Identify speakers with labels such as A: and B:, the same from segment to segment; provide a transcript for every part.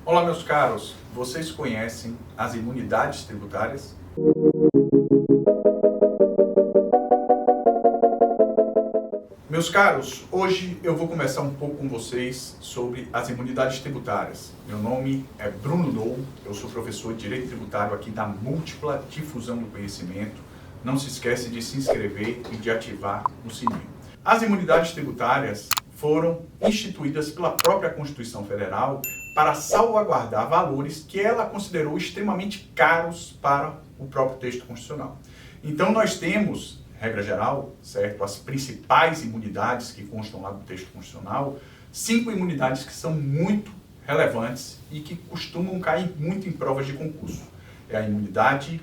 A: Olá, meus caros, vocês conhecem as imunidades tributárias? Meus caros, hoje eu vou conversar um pouco com vocês sobre as imunidades tributárias. Meu nome é Bruno Dou, eu sou professor de Direito Tributário aqui da Múltipla Difusão do Conhecimento. Não se esquece de se inscrever e de ativar o sininho. As imunidades tributárias foram instituídas pela própria Constituição Federal para salvaguardar valores que ela considerou extremamente caros para o próprio texto constitucional. Então nós temos, regra geral, certo, as principais imunidades que constam lá do texto constitucional, 5 imunidades que são muito relevantes e que costumam cair muito em provas de concurso. É a imunidade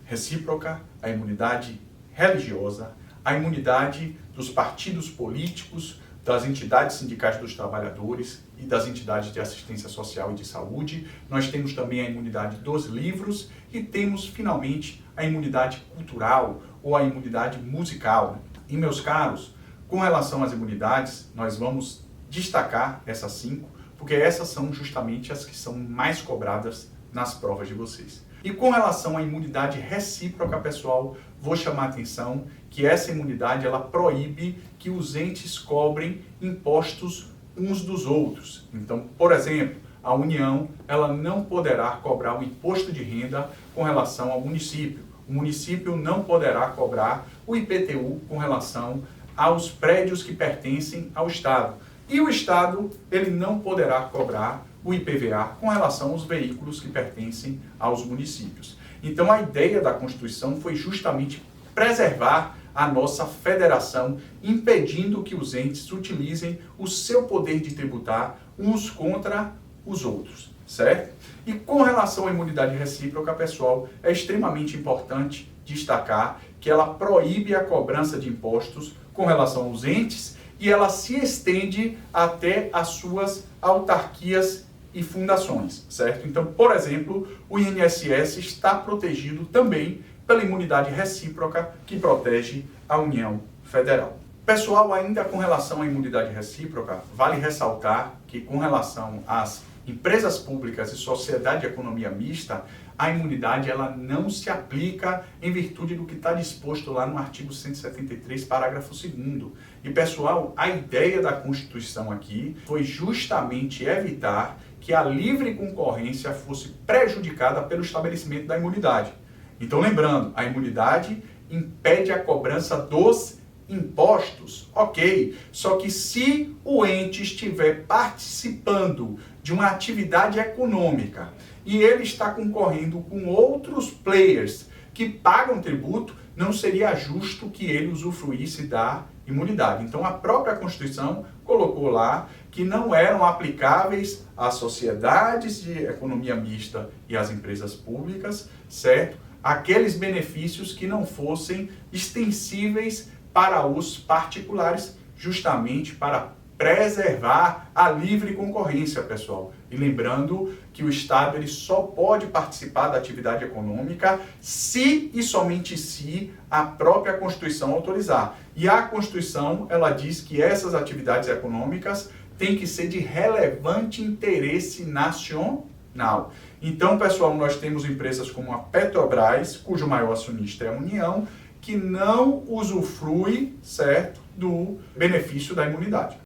A: recíproca, a imunidade religiosa, a imunidade dos partidos políticos, das entidades sindicais dos trabalhadores e das entidades de assistência social e de saúde. Nós temos também a imunidade dos livros e temos, finalmente, a imunidade cultural ou a imunidade musical. E, meus caros, com relação às imunidades, nós vamos destacar essas 5, porque essas são justamente as que são mais cobradas nas provas de vocês. E com relação à imunidade recíproca, pessoal, vou chamar a atenção que essa imunidade ela proíbe que os entes cobrem impostos uns dos outros. Então, por exemplo, a União ela não poderá cobrar o imposto de renda com relação ao município. O município não poderá cobrar o IPTU com relação aos prédios que pertencem ao Estado. E o Estado ele não poderá cobrar o IPVA com relação aos veículos que pertencem aos municípios. Então a ideia da Constituição foi justamente preservar a nossa federação, impedindo que os entes utilizem o seu poder de tributar uns contra os outros, certo? E com relação à imunidade recíproca, pessoal, é extremamente importante destacar que ela proíbe a cobrança de impostos com relação aos entes e ela se estende até as suas autarquias e fundações, certo? Então, por exemplo, o INSS está protegido também pela imunidade recíproca que protege a União Federal. Pessoal, ainda com relação à imunidade recíproca, vale ressaltar que com relação às empresas públicas e sociedade de economia mista, a imunidade ela não se aplica em virtude do que está disposto lá no artigo 173, parágrafo 2º. E pessoal, a ideia da Constituição aqui foi justamente evitar que a livre concorrência fosse prejudicada pelo estabelecimento da imunidade. Então, lembrando, a imunidade impede a cobrança dos impostos, ok. Só que se o ente estiver participando de uma atividade econômica e ele está concorrendo com outros players que pagam tributo, não seria justo que ele usufruísse da imunidade. Então, a própria Constituição colocou lá que não eram aplicáveis às sociedades de economia mista e às empresas públicas, certo? Aqueles benefícios que não fossem extensíveis para os particulares, justamente para preservar a livre concorrência, pessoal. E lembrando que o Estado ele só pode participar da atividade econômica se e somente se a própria Constituição autorizar. E a Constituição, ela diz que essas atividades econômicas têm que ser de relevante interesse nacional. Então, pessoal, nós temos empresas como a Petrobras, cujo maior acionista é a União, que não usufrui, certo, do benefício da imunidade.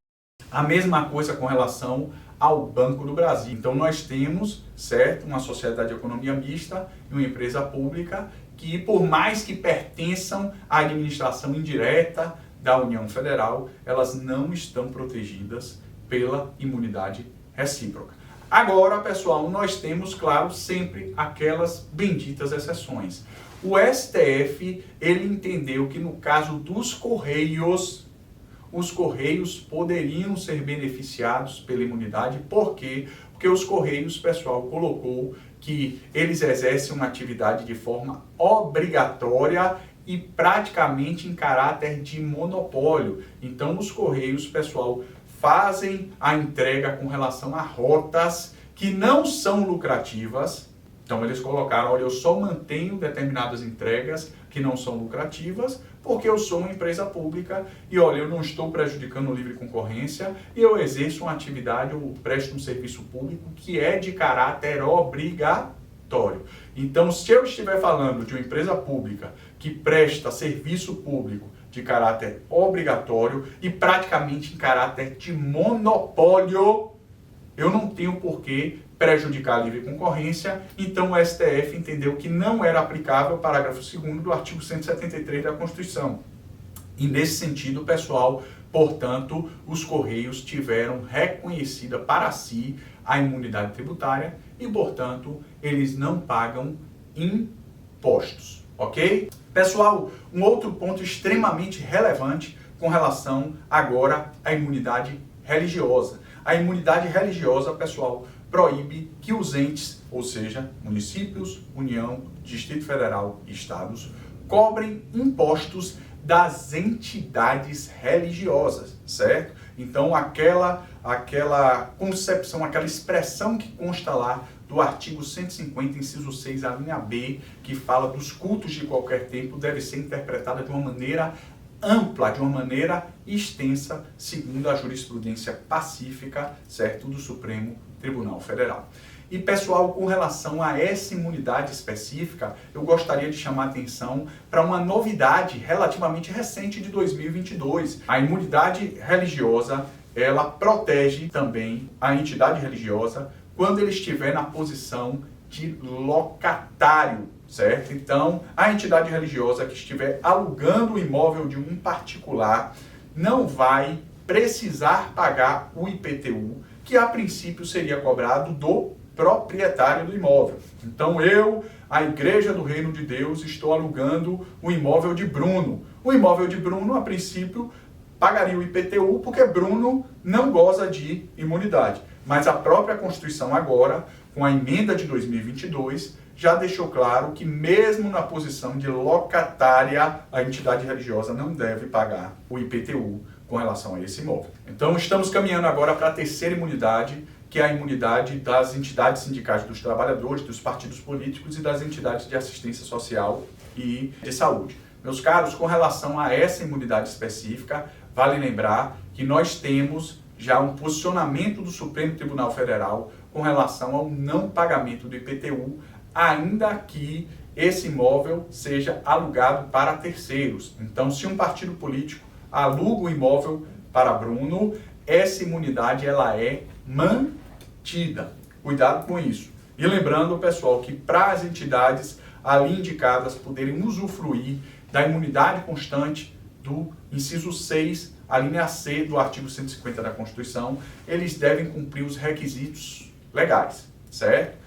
A: A mesma coisa com relação ao Banco do Brasil. Então, nós temos, certo, uma sociedade de economia mista e uma empresa pública que, por mais que pertençam à administração indireta da União Federal, elas não estão protegidas pela imunidade recíproca. Agora, pessoal, nós temos, claro, sempre aquelas benditas exceções. O STF, ele entendeu que no caso dos Correios, os Correios poderiam ser beneficiados pela imunidade. Por quê? Porque os Correios, pessoal, colocou que eles exercem uma atividade de forma obrigatória e praticamente em caráter de monopólio. Então, os Correios, pessoal, fazem a entrega com relação a rotas que não são lucrativas. Então eles colocaram, olha, eu só mantenho determinadas entregas que não são lucrativas, porque eu sou uma empresa pública e, olha, eu não estou prejudicando livre concorrência e eu exerço uma atividade ou presto um serviço público que é de caráter obrigatório. Então, se eu estiver falando de uma empresa pública que presta serviço público de caráter obrigatório e praticamente em caráter de monopólio, eu não tenho por que prejudicar a livre concorrência, então o STF entendeu que não era aplicável o parágrafo 2º do artigo 173 da Constituição. E nesse sentido, pessoal, portanto, os Correios tiveram reconhecida para si a imunidade tributária e, portanto, eles não pagam impostos, ok? Pessoal, um outro ponto extremamente relevante com relação agora à imunidade religiosa. A imunidade religiosa, pessoal, proíbe que os entes, ou seja, municípios, União, Distrito Federal e Estados, cobrem impostos das entidades religiosas, certo? Então, aquela concepção, aquela expressão que consta lá do artigo 150, inciso 6, a linha B, que fala dos cultos de qualquer tempo, deve ser interpretada de uma maneira ampla, de uma maneira extensa, segundo a jurisprudência pacífica, certo, do Supremo Tribunal Federal. E, pessoal, com relação a essa imunidade específica, eu gostaria de chamar a atenção para uma novidade relativamente recente de 2022. A imunidade religiosa, ela protege também a entidade religiosa quando ele estiver na posição de locatário, certo? Então, a entidade religiosa que estiver alugando o imóvel de um particular não vai precisar pagar o IPTU, que a princípio seria cobrado do proprietário do imóvel. Então, a Igreja do Reino de Deus, estou alugando o imóvel de Bruno. O imóvel de Bruno, a princípio, pagaria o IPTU porque Bruno não goza de imunidade. Mas a própria Constituição agora, com a emenda de 2022, já deixou claro que mesmo na posição de locatária, a entidade religiosa não deve pagar o IPTU com relação a esse imóvel. Então, estamos caminhando agora para a terceira imunidade, que é a imunidade das entidades sindicais dos trabalhadores, dos partidos políticos e das entidades de assistência social e de saúde. Meus caros, com relação a essa imunidade específica, vale lembrar que nós temos já um posicionamento do Supremo Tribunal Federal com relação ao não pagamento do IPTU, ainda que esse imóvel seja alugado para terceiros. Então, se um partido político aluga o imóvel para Bruno, essa imunidade ela é mantida. Cuidado com isso. E lembrando, pessoal, que para as entidades ali indicadas poderem usufruir da imunidade constante do inciso 6, a linha C do artigo 150 da Constituição, eles devem cumprir os requisitos legais, certo?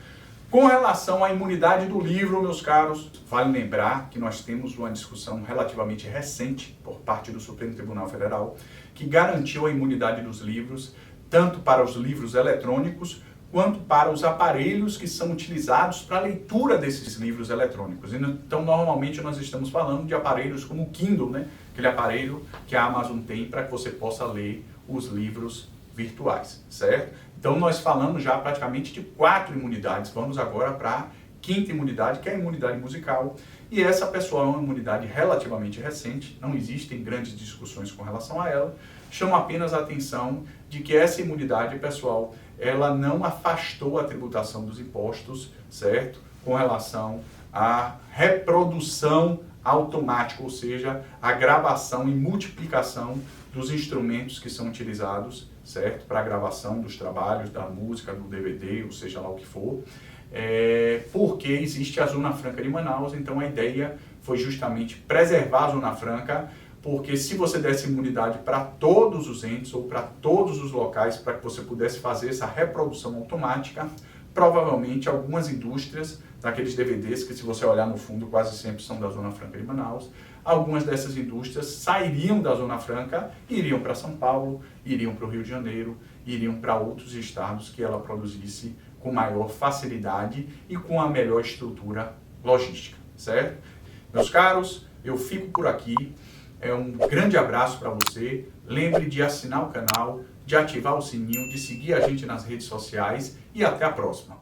A: Com relação à imunidade do livro, meus caros, vale lembrar que nós temos uma discussão relativamente recente por parte do Supremo Tribunal Federal que garantiu a imunidade dos livros, tanto para os livros eletrônicos quanto para os aparelhos que são utilizados para a leitura desses livros eletrônicos. Então, normalmente, nós estamos falando de aparelhos como o Kindle, né? Aquele aparelho que a Amazon tem para que você possa ler os livros virtuais, certo? Então, nós falamos já praticamente de 4 imunidades. Vamos agora para a 5ª imunidade, que é a imunidade musical. E essa, pessoal, é uma imunidade relativamente recente, não existem grandes discussões com relação a ela. Chamo apenas a atenção de que essa imunidade, pessoal, ela não afastou a tributação dos impostos, certo? Com relação à reprodução automática, ou seja, a gravação e multiplicação dos instrumentos que são utilizados, certo? Para a gravação dos trabalhos, da música, do DVD, ou seja lá o que for. Porque existe a Zona Franca de Manaus, então a ideia foi justamente preservar a Zona Franca, porque se você desse imunidade para todos os entes ou para todos os locais, para que você pudesse fazer essa reprodução automática, provavelmente algumas indústrias, daqueles DVDs que se você olhar no fundo quase sempre são da Zona Franca de Manaus, algumas dessas indústrias sairiam da Zona Franca, iriam para São Paulo, iriam para o Rio de Janeiro, iriam para outros estados que ela produzisse com maior facilidade e com a melhor estrutura logística, certo? Meus caros, eu fico por aqui. Um grande abraço para você. Lembre de assinar o canal, de ativar o sininho, de seguir a gente nas redes sociais e até a próxima.